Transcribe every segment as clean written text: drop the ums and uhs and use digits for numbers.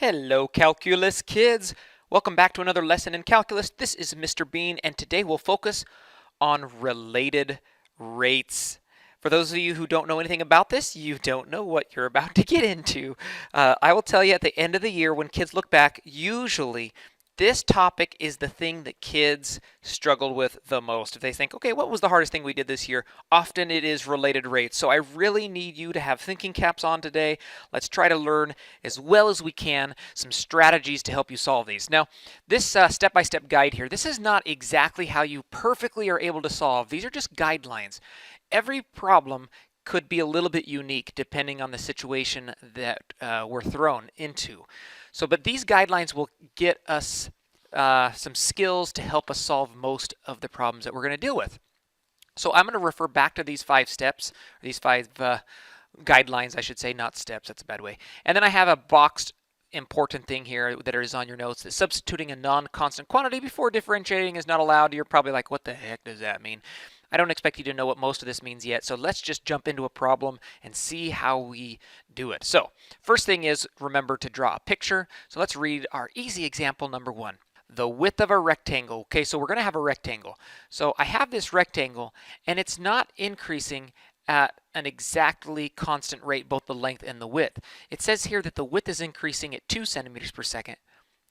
Hello, calculus kids! Welcome back to another lesson in calculus. This is Mr. Bean, and today we'll focus on related rates. For those of you who don't know anything about this, you don't know what you're about to get into. I will tell you at the end of the year when kids look back, usually this topic is the thing that kids struggled with the most. If they think, okay, what was the hardest thing we did this year? Often it is related rates. So I really need you to have thinking caps on today. Let's try to learn as well as we can some strategies to help you solve these. Now, this step-by-step guide here, this is not exactly how you perfectly are able to solve. These are just guidelines. Every problem could be a little bit unique depending on the situation that we're thrown into. So, but these guidelines will get us some skills to help us solve most of the problems that we're going to deal with. So I'm going to refer back to these 5 steps, or these 5 guidelines, I should say, not steps, that's a bad way. And then I have a boxed important thing here that is on your notes, that substituting a non-constant quantity before differentiating is not allowed. You're probably like, what the heck does that mean? I don't expect you to know what most of this means yet, so let's just jump into a problem and see how we do it. So first thing is, remember to draw a picture. So let's read our easy example number 1. The width of a rectangle. Okay, so we're going to have a rectangle. So I have this rectangle, and it's not increasing at an exactly constant rate, both the length and the width. It says here that the width is increasing at 2 centimeters per second,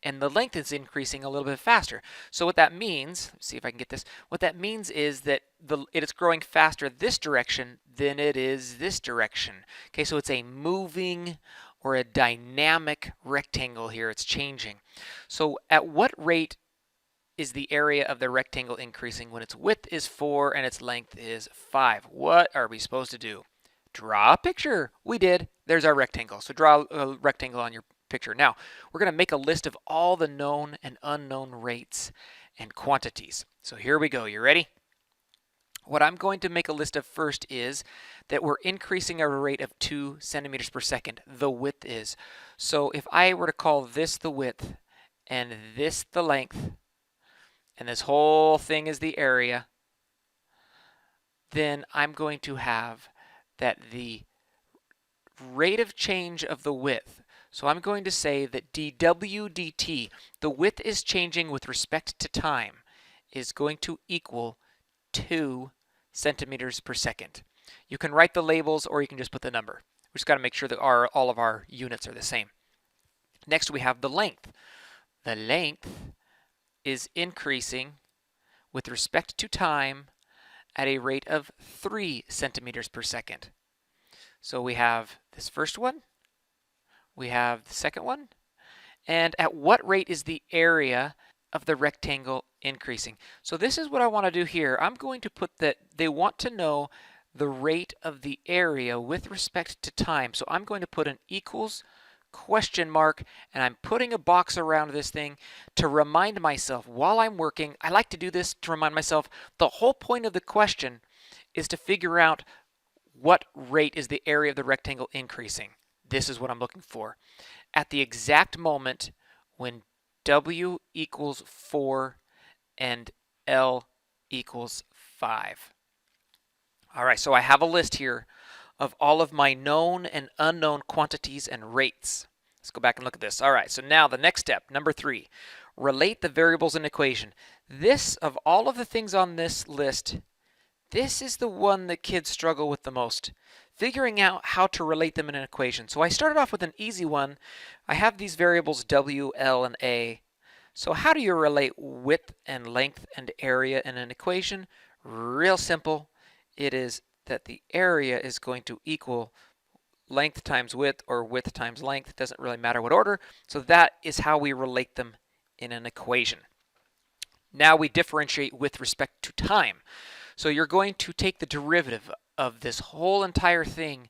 and the length is increasing a little bit faster. So what that means, let's see if I can get this, what that means is that it is growing faster this direction than it is this direction. Okay, so it's a moving or a dynamic rectangle here. It's changing. So at what rate is the area of the rectangle increasing when its width is 4 and its length is 5? What are we supposed to do? Draw a picture. We did. There's our rectangle. So draw a rectangle on your picture. Now, we're going to make a list of all the known and unknown rates and quantities. So here we go. You ready? What I'm going to make a list of first is that we're increasing at a rate of 2 centimeters per second. The width is. So if I were to call this the width and this the length, and this whole thing is the area, then I'm going to have that the rate of change of the width. So I'm going to say that dw dt, the width is changing with respect to time, is going to equal 2 centimeters per second. You can write the labels or you can just put the number. We just got to make sure that all of our units are the same. Next we have the length. The length is increasing with respect to time at a rate of 3 centimeters per second. So we have this first one, we have the second one, and at what rate is the area of the rectangle increasing? So this is what I want to do here. I'm going to put that they want to know the rate of the area with respect to time. So I'm going to put an equals question mark, and I'm putting a box around this thing to remind myself while I'm working. I like to do this to remind myself the whole point of the question is to figure out what rate is the area of the rectangle increasing. This is what I'm looking for. At the exact moment when W equals 4 and L equals 5. All right, so I have a list here of all of my known and unknown quantities and rates. Let's go back and look at this. All right, so now the next step, number 3, relate the variables in an equation. This, of all of the things on this list, this is the one that kids struggle with the most, figuring out how to relate them in an equation. So I started off with an easy one. I have these variables W, L, and A. So how do you relate width and length and area in an equation? Real simple. It is that the area is going to equal length times width or width times length. It doesn't really matter what order. So that is how we relate them in an equation. Now we differentiate with respect to time. So you're going to take the derivative of this whole entire thing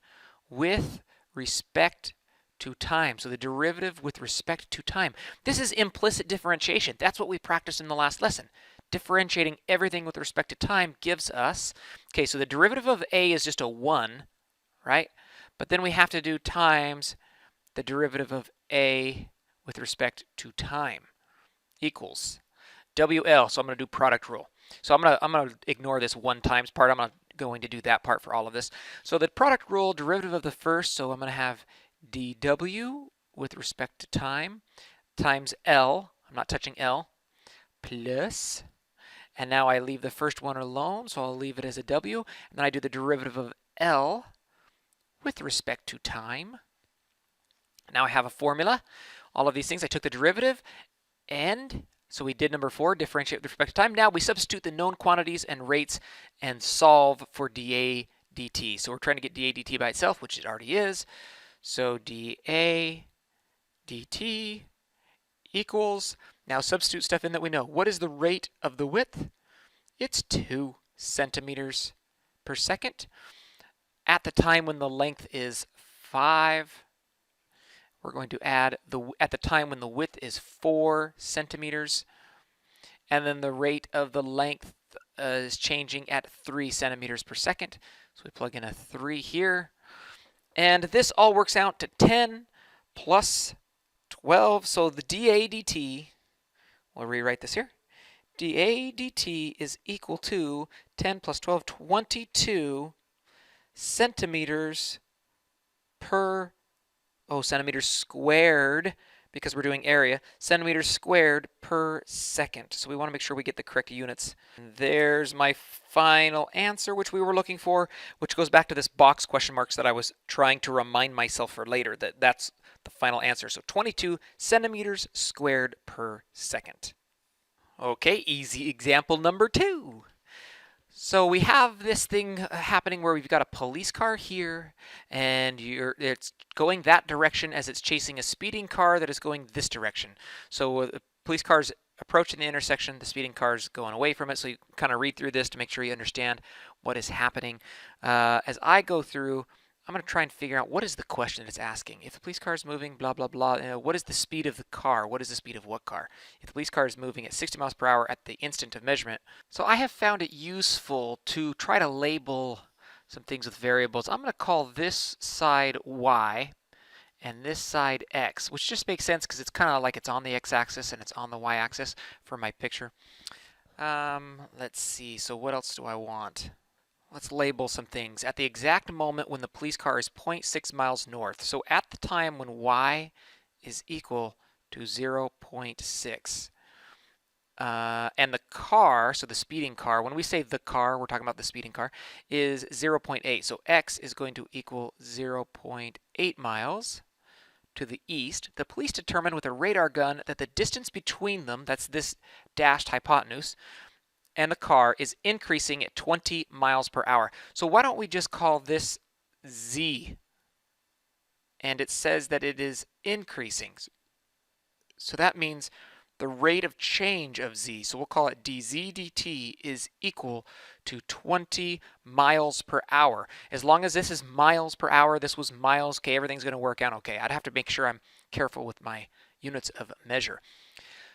with respect to time. So the derivative with respect to time. This is implicit differentiation. That's what we practiced in the last lesson. Differentiating everything with respect to time gives us, okay, so the derivative of a is just a 1, right? But then we have to do times the derivative of a with respect to time equals WL. So I'm going to do product rule. So I'm going to ignore this 1 times part. I'm going to do that part for all of this. So the product rule, derivative of the first, so I'm going to have dw with respect to time times L, I'm not touching L, plus, and now I leave the first one alone, so I'll leave it as a W, and then I do the derivative of L with respect to time. Now I have a formula. All of these things, I took the derivative, and so we did number 4, differentiate with respect to time. Now we substitute the known quantities and rates and solve for dA dt. So we're trying to get dA dt by itself, which it already is. So dA dt equals, now substitute stuff in that we know. What is the rate of the width? It's 2 centimeters per second. At the time when the length is 5, we're going to add at the time when the width is 4 centimeters, and then the rate of the length is changing at 3 centimeters per second. So we plug in a 3 here, and this all works out to 10 plus 12. So the dA dt, we'll rewrite this here. dA dt is equal to 10 plus 12, 22 centimeters per, centimeters squared, because we're doing area, centimeters squared per second. So we want to make sure we get the correct units. And there's my final answer, which we were looking for, which goes back to this box question marks that I was trying to remind myself for later, that's the final answer. So 22 centimeters squared per second. Okay, easy example number 2. So we have this thing happening where we've got a police car here, and it's going that direction as it's chasing a speeding car that is going this direction. So the police car is approaching the intersection, the speeding car is going away from it. So you kind of read through this to make sure you understand what is happening. As I go through, I'm going to try and figure out what is the question it's asking. If the police car is moving, blah, blah, blah, what is the speed of the car? What is the speed of what car? If the police car is moving at 60 miles per hour at the instant of measurement. So I have found it useful to try to label some things with variables. I'm going to call this side Y and this side X, which just makes sense because it's kind of like it's on the X-axis and it's on the Y-axis for my picture. Let's see. So what else do I want? Let's label some things. At the exact moment when the police car is 0.6 miles north, so at the time when Y is equal to 0.6, and the car, so the speeding car, when we say the car, we're talking about the speeding car, is 0.8. So X is going to equal 0.8 miles to the east. The police determined with a radar gun that the distance between them, that's this dashed hypotenuse, and the car is increasing at 20 miles per hour. So why don't we just call this Z? And it says that it is increasing. So that means the rate of change of Z, so we'll call it dZ dt, is equal to 20 miles per hour. As long as this is miles per hour, this was miles, okay, everything's going to work out okay. I'd have to make sure I'm careful with my units of measure.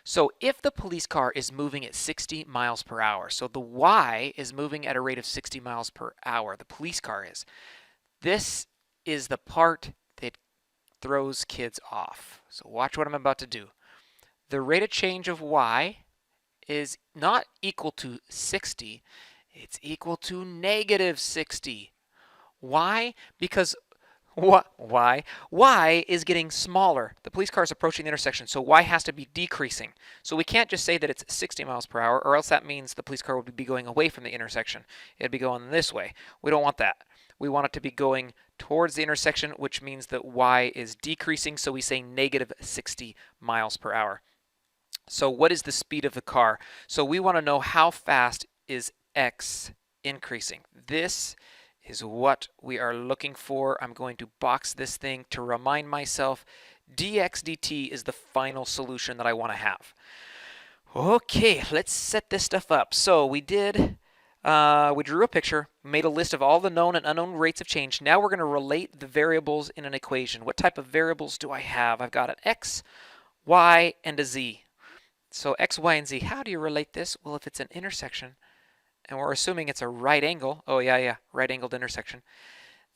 So if the police car is moving at 60 miles per hour, so the Y is moving at a rate of 60 miles per hour, the police car is. This is the part that throws kids off. So watch what I'm about to do. The rate of change of Y is not equal to 60, it's equal to negative 60. Why? Because why? Y is getting smaller. The police car is approaching the intersection, so Y has to be decreasing. So we can't just say that it's 60 miles per hour, or else that means the police car would be going away from the intersection. It'd be going this way. We don't want that. We want it to be going towards the intersection, which means that Y is decreasing, so we say negative 60 miles per hour. So what is the speed of the car? So we want to know how fast is X increasing. This is what we are looking for. I'm going to box this thing to remind myself dx dt is the final solution that I want to have. Okay, let's set this stuff up. So we drew a picture, made a list of all the known and unknown rates of change. Now we're going to relate the variables in an equation. What type of variables do I have? I've got an x, y, and a z. So x, y, and z. How do you relate this? Well, if it's an intersection, and we're assuming it's a right angle, right-angled intersection,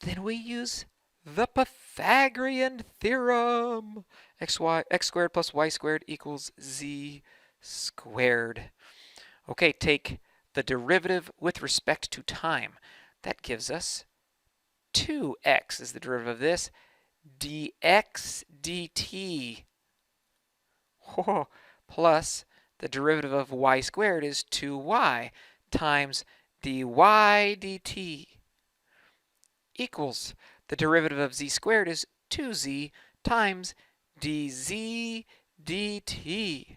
then we use the Pythagorean theorem. X squared plus y squared equals z squared. Okay, take the derivative with respect to time. That gives us 2x is the derivative of this. dx dt plus the derivative of y squared is 2y times dy dt equals the derivative of z squared is 2z times dz dt.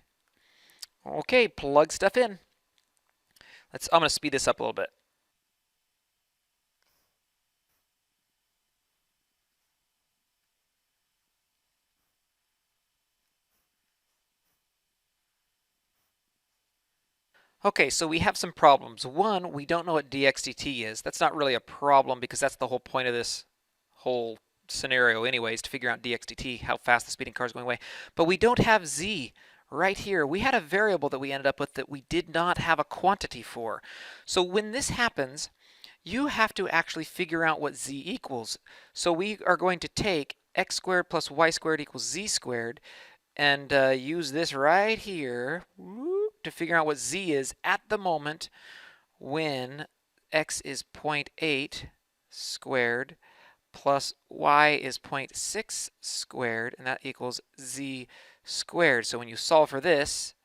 Okay, plug stuff in. I'm going to speed this up a little bit. Okay, so we have some problems. One, we don't know what dx dt is. That's not really a problem because that's the whole point of this whole scenario anyways, to figure out dx dt, how fast the speeding car is going away. But we don't have z right here. We had a variable that we ended up with that we did not have a quantity for. So when this happens, you have to actually figure out what z equals. So we are going to take x squared plus y squared equals z squared and use this right here to figure out what z is at the moment when x is 0.8 squared plus y is 0.6 squared, and that equals z squared. So when you solve for this,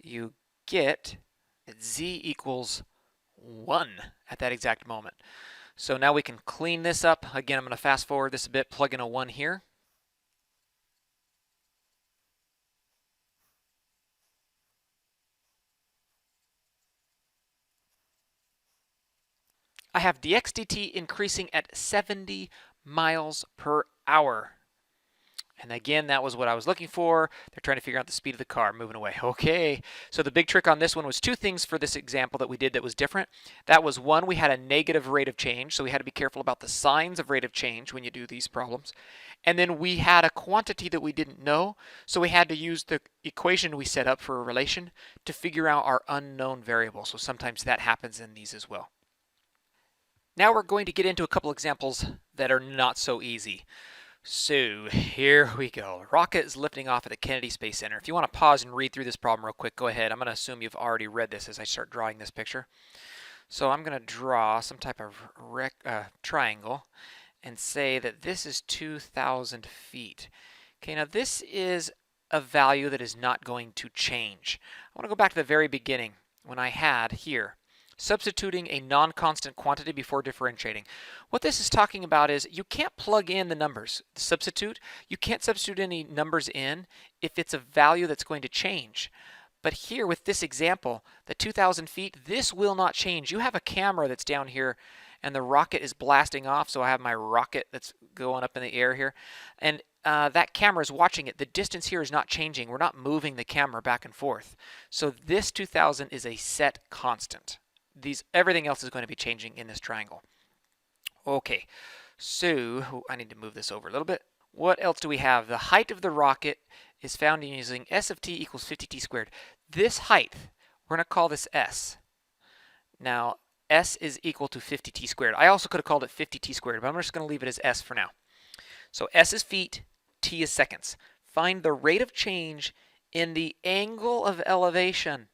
you get that z equals 1 at that exact moment. So now we can clean this up. Again, I'm going to fast forward this a bit, plug in a 1 here. I have dx dt increasing at 70 miles per hour. And again, that was what I was looking for. They're trying to figure out the speed of the car moving away. Okay, so the big trick on this one was two things for this example that we did that was different. That was one, we had a negative rate of change, so we had to be careful about the signs of rate of change when you do these problems. And then we had a quantity that we didn't know, so we had to use the equation we set up for a relation to figure out our unknown variable. So sometimes that happens in these as well. Now we're going to get into a couple examples that are not so easy. So here we go. Rocket is lifting off at the Kennedy Space Center. If you want to pause and read through this problem real quick, go ahead. I'm going to assume you've already read this as I start drawing this picture. So I'm going to draw some type of triangle and say that this is 2,000 feet. Okay, now this is a value that is not going to change. I want to go back to the very beginning when I had here substituting a non-constant quantity before differentiating. What this is talking about is you can't plug in the numbers. Substitute, you can't substitute any numbers in if it's a value that's going to change. But here with this example, the 2,000 feet, this will not change. You have a camera that's down here and the rocket is blasting off, so I have my rocket that's going up in the air here. And that camera is watching it. The distance here is not changing. We're not moving the camera back and forth. So this 2,000 is a set constant. Everything else is going to be changing in this triangle. Okay, so I need to move this over a little bit. What else do we have? The height of the rocket is found using s of t equals 50t squared. This height, we're going to call this s. Now, s is equal to 50t squared. I also could have called it 50t squared, but I'm just going to leave it as s for now. So s is feet, t is seconds. Find the rate of change in the angle of elevation.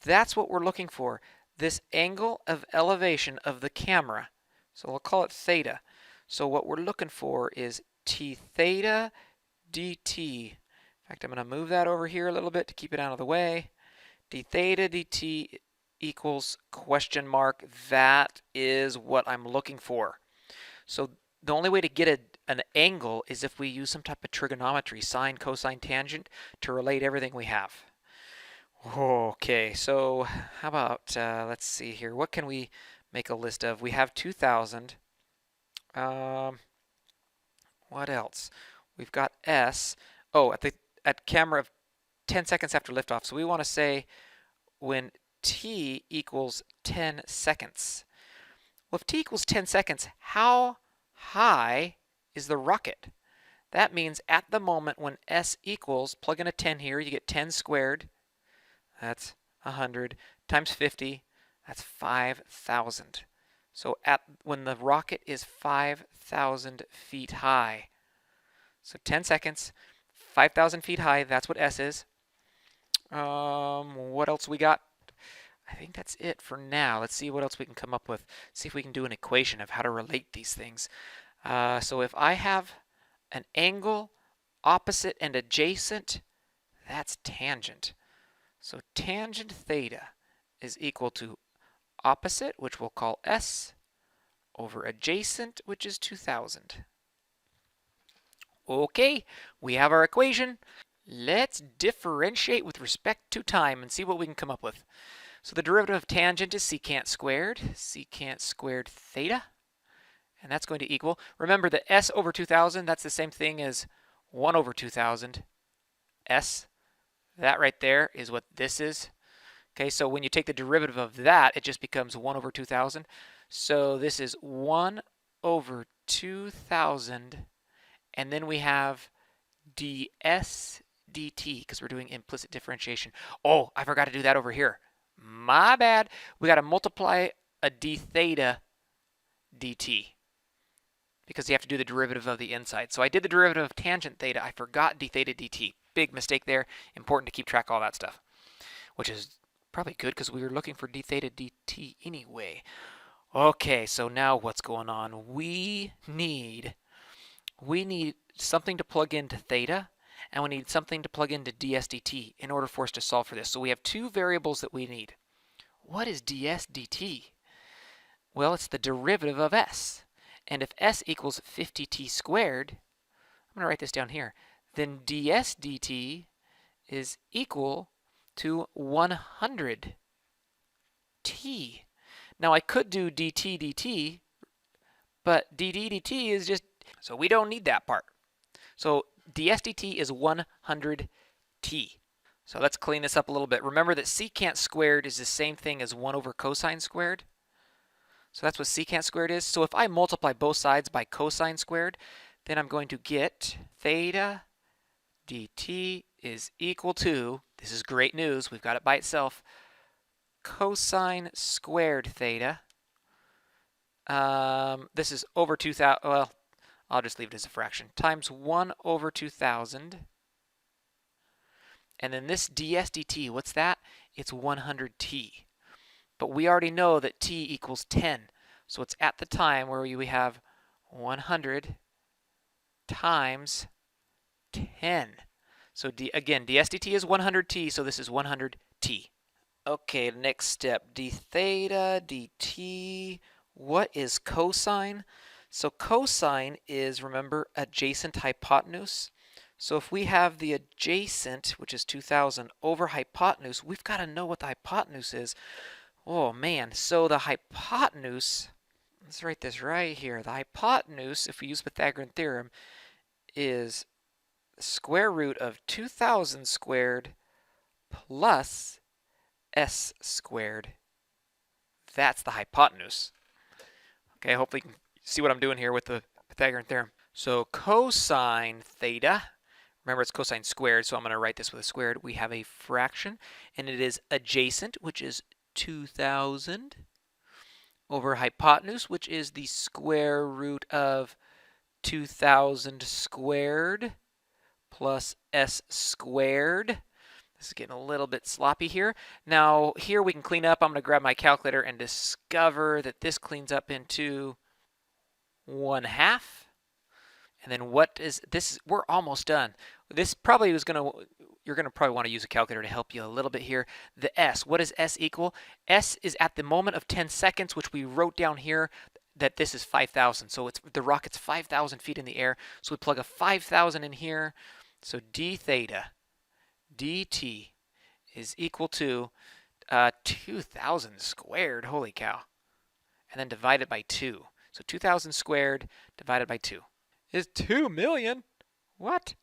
That's what we're looking for, this angle of elevation of the camera. So we'll call it theta. So what we're looking for is t theta dt. In fact, I'm going to move that over here a little bit to keep it out of the way. d theta dt equals question mark. That is what I'm looking for. So the only way to get an angle is if we use some type of trigonometry, sine, cosine, tangent, to relate everything we have. Okay, so how about, let's see here. What can we make a list of? We have 2,000. What else? We've got S. Oh, at camera of 10 seconds after liftoff. So we want to say when t equals 10 seconds. Well, if t equals 10 seconds, how high is the rocket? That means at the moment when S equals, plug in a 10 here, you get 10 squared. That's 100 times 50, that's 5,000. So when the rocket is 5,000 feet high. So 10 seconds, 5,000 feet high, that's what S is. What else we got? I think that's it for now. Let's see what else we can come up with. See if we can do an equation of how to relate these things. So if I have an angle, opposite, and adjacent, that's tangent. So tangent theta is equal to opposite, which we'll call S, over adjacent, which is 2000. Okay, we have our equation. Let's differentiate with respect to time and see what we can come up with. So the derivative of tangent is secant squared theta, and that's going to equal, remember that S over 2000, that's the same thing as 1 over 2000 S. That right there is what this is. Okay, so when you take the derivative of that, it just becomes 1 over 2000. So this is 1 over 2000, and then we have ds dt, because we're doing implicit differentiation. Oh, I forgot to do that over here. My bad. We got to multiply a d theta dt, because you have to do the derivative of the inside. So I did the derivative of tangent theta. I forgot d theta dt. Big mistake there. Important to keep track of all that stuff, which is probably good because we were looking for d theta dt anyway. Okay, so now what's going on? We need something to plug into theta, and we need something to plug into ds dt in order for us to solve for this. So we have two variables that we need. What is ds dt? Well, it's the derivative of s. And if s equals 50t squared, I'm going to write this down here, then ds dt is equal to 100t. Now I could do dt dt, but dt dt is just, so we don't need that part. So ds dt is 100t. So let's clean this up a little bit. Remember that secant squared is the same thing as 1 over cosine squared. So that's what secant squared is. So if I multiply both sides by cosine squared, then I'm going to get theta dt is equal to, this is great news, we've got it by itself, cosine squared theta. This is over 2000, well, I'll just leave it as a fraction, times 1 over 2000. And then this ds dt, what's that? It's 100t. But we already know that t equals 10. So it's at the time where we have 100 times 10. So again, ds dt is 100t, so this is 100t. Okay, next step, d theta dt. What is cosine? So cosine is, remember, adjacent hypotenuse. So if we have the adjacent, which is 2000, over hypotenuse, we've got to know what the hypotenuse is. Oh man, so the hypotenuse, let's write this right here. The hypotenuse, if we use Pythagorean theorem, is square root of 2000 squared plus s squared. That's the hypotenuse. Okay, hopefully you can see what I'm doing here with the Pythagorean theorem. So cosine theta, remember it's cosine squared, so I'm going to write this with a squared. We have a fraction, and it is adjacent, which is 2000, over hypotenuse, which is the square root of 2000 squared plus s squared. This is getting a little bit sloppy here. Now here we can clean up. I'm going to grab my calculator and discover that this cleans up into 1/2. And then what is this? We're almost done. This probably was going to, you're going to probably want to use a calculator to help you a little bit here. The s, what does s equal? S is at the moment of 10 seconds, which we wrote down here that this is 5,000. So it's the rocket's 5,000 feet in the air. So we plug a 5,000 in here. So d theta dt is equal to 2,000 squared. Holy cow. And then divided by 2. So 2,000 squared divided by 2 is 2 million. What?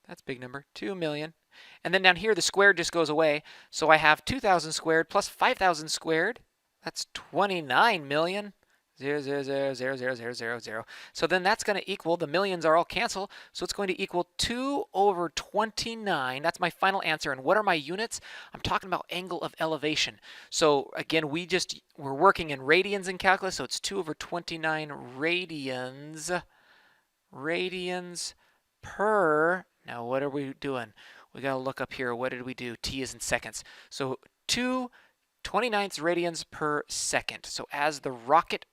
That's a big number. 2 million. And then down here, the squared just goes away. So I have 2,000 squared plus 5,000 squared. That's 29 million. 0, 0, 0, 0, 0, 0, 0, 0. So then that's going to equal, the millions are all cancel, so it's going to equal 2 over 29. That's my final answer. And what are my units? I'm talking about angle of elevation. So again, we're working in radians in calculus, so it's 2 over 29 radians. Radians per, now what are we doing? We got to look up here. What did we do? T is in seconds. So 2/29 radians per second. So as the rocket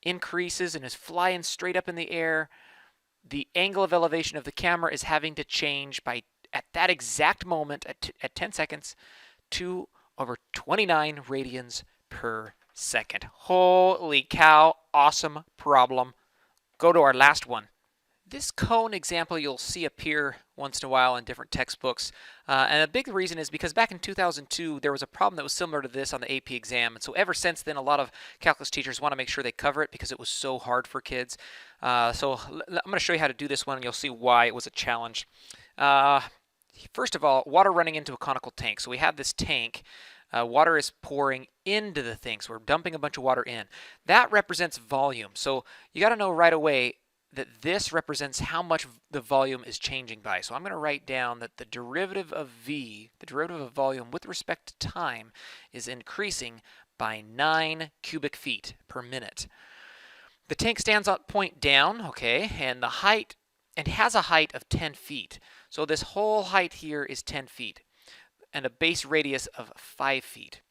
increases and is flying straight up in the air, the angle of elevation of the camera is having to change by, at that exact moment, at 10 seconds, to over 29 radians per second. Holy cow, awesome problem. Go to our last one. This cone example you'll see appear once in a while in different textbooks, and a big reason is because back in 2002 there was a problem that was similar to this on the AP exam, and so ever since then a lot of calculus teachers want to make sure they cover it because it was so hard for kids. So I'm going to show you how to do this one, and you'll see why it was a challenge. First of all, water running into a conical tank. So we have this tank. Water is pouring into the thing, so we're dumping a bunch of water in. That represents volume. So you got to know right away that this represents how much the volume is changing by. So I'm going to write down that the derivative of V, the derivative of volume with respect to time, is increasing by 9 cubic feet per minute. The tank stands on point down, okay, and the height, and has a height of 10 feet. So this whole height here is 10 feet and a base radius of 5 feet.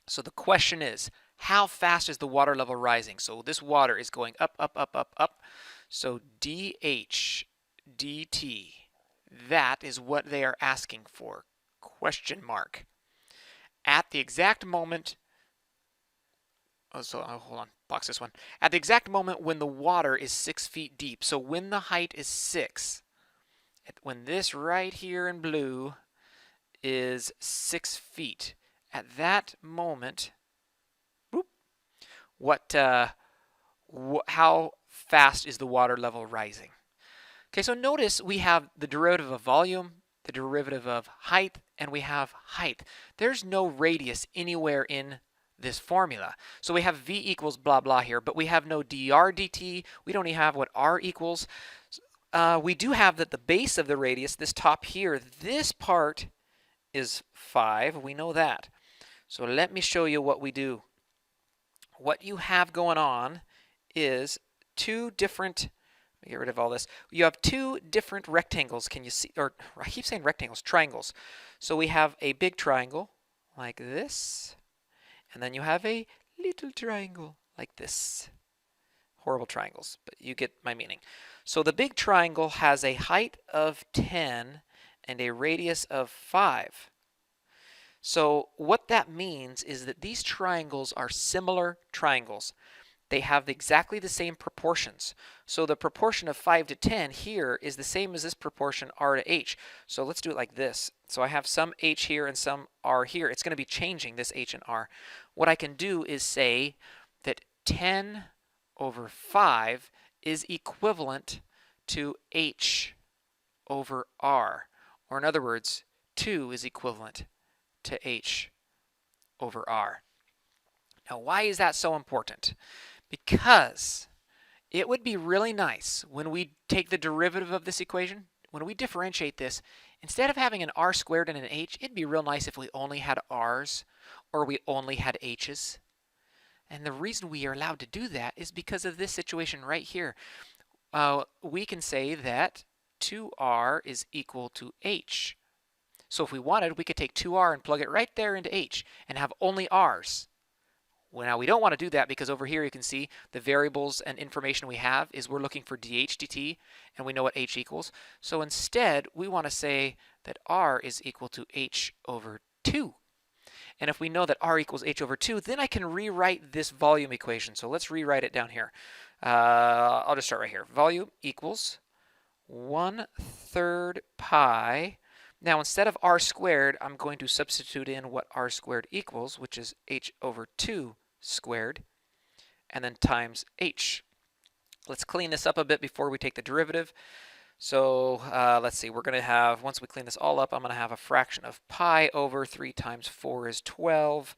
So the question is, how fast is the water level rising? So this water is going up, up, up, up, up. So dH dt, that is what they are asking for, question mark. At the exact moment, hold on, box this one. At the exact moment when the water is 6 feet deep, so when the height is 6, when this right here in blue is 6 feet, at that moment, how fast is the water level rising? Okay, so notice we have the derivative of volume, the derivative of height, and we have height. There's no radius anywhere in this formula. So we have V equals blah blah here, but we have no dr dt. We don't even have what r equals. We do have that the base of the radius, this top here, this part is 5. We know that. So let me show you what we do. What you have going on is two different, let me get rid of all this. You have two different rectangles. Can you see, or I keep saying rectangles, triangles. So we have a big triangle like this, and then you have a little triangle like this. Horrible triangles, but you get my meaning. So the big triangle has a height of 10 and a radius of 5. So what that means is that these triangles are similar triangles. They have exactly the same proportions. So the proportion of 5 to 10 here is the same as this proportion r to h. So let's do it like this. So I have some h here and some r here. It's going to be changing this h and r. What I can do is say that 10 over 5 is equivalent to h over r. Or in other words, 2 is equivalent to h over r. Now, why is that so important? Because it would be really nice when we take the derivative of this equation, when we differentiate this, instead of having an r squared and an h, it'd be real nice if we only had r's or we only had h's. And the reason we are allowed to do that is because of this situation right here. We can say that 2r is equal to h. So if we wanted, we could take 2r and plug it right there into h and have only r's. Well, now we don't want to do that because over here you can see the variables and information we have is we're looking for dH dt, and we know what h equals. So instead, we want to say that r is equal to h over 2. And if we know that r equals h over 2, then I can rewrite this volume equation. So let's rewrite it down here. I'll just start right here. Volume equals 1/3 pi. Now instead of r squared, I'm going to substitute in what r squared equals, which is h over 2 squared, and then times h. Let's clean this up a bit before we take the derivative. So let's see, we're going to have, once we clean this all up, I'm going to have a fraction of pi over 3 times 4 is 12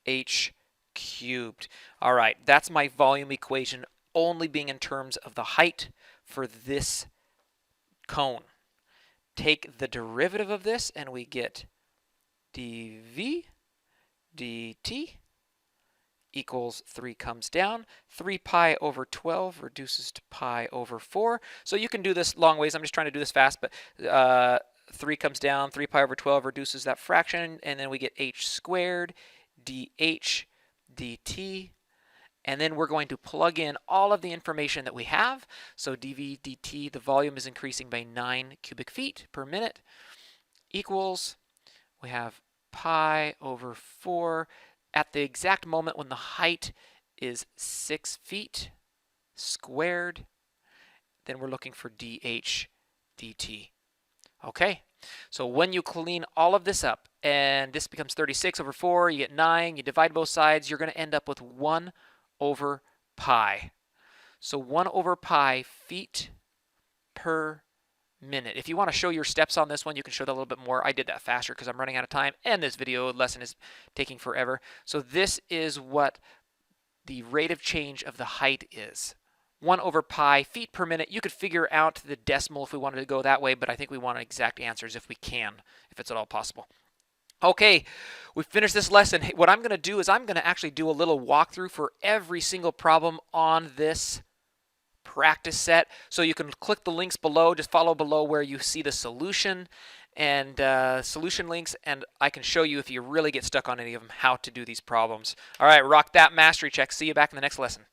h cubed. All right, that's my volume equation only being in terms of the height for this cone. Take the derivative of this and we get dv dt equals 3 comes down. 3 pi over 12 reduces to pi over 4. So you can do this long ways. I'm just trying to do this fast, but 3 comes down. 3 pi over 12 reduces that fraction, and then we get h squared dh dt. and then we're going to plug in all of the information that we have. So dV dt, the volume is increasing by 9 cubic feet per minute, equals, we have pi over 4 at the exact moment when the height is 6 feet squared. Then we're looking for dH dt. Okay, so when you clean all of this up, and this becomes 36 over 4, you get 9, you divide both sides, you're going to end up with 1 over pi. So 1 over pi feet per minute. If you want to show your steps on this one, you can show that a little bit more. I did that faster because I'm running out of time, and this video lesson is taking forever. So this is what the rate of change of the height is. 1 over pi feet per minute. You could figure out the decimal if we wanted to go that way, but I think we want exact answers if we can, if it's at all possible. Okay, we finished this lesson. What I'm going to do is I'm going to actually do a little walkthrough for every single problem on this practice set. So you can click the links below, just follow below where you see the solution and solution links, and I can show you if you really get stuck on any of them how to do these problems. All right, rock that mastery check. See you back in the next lesson.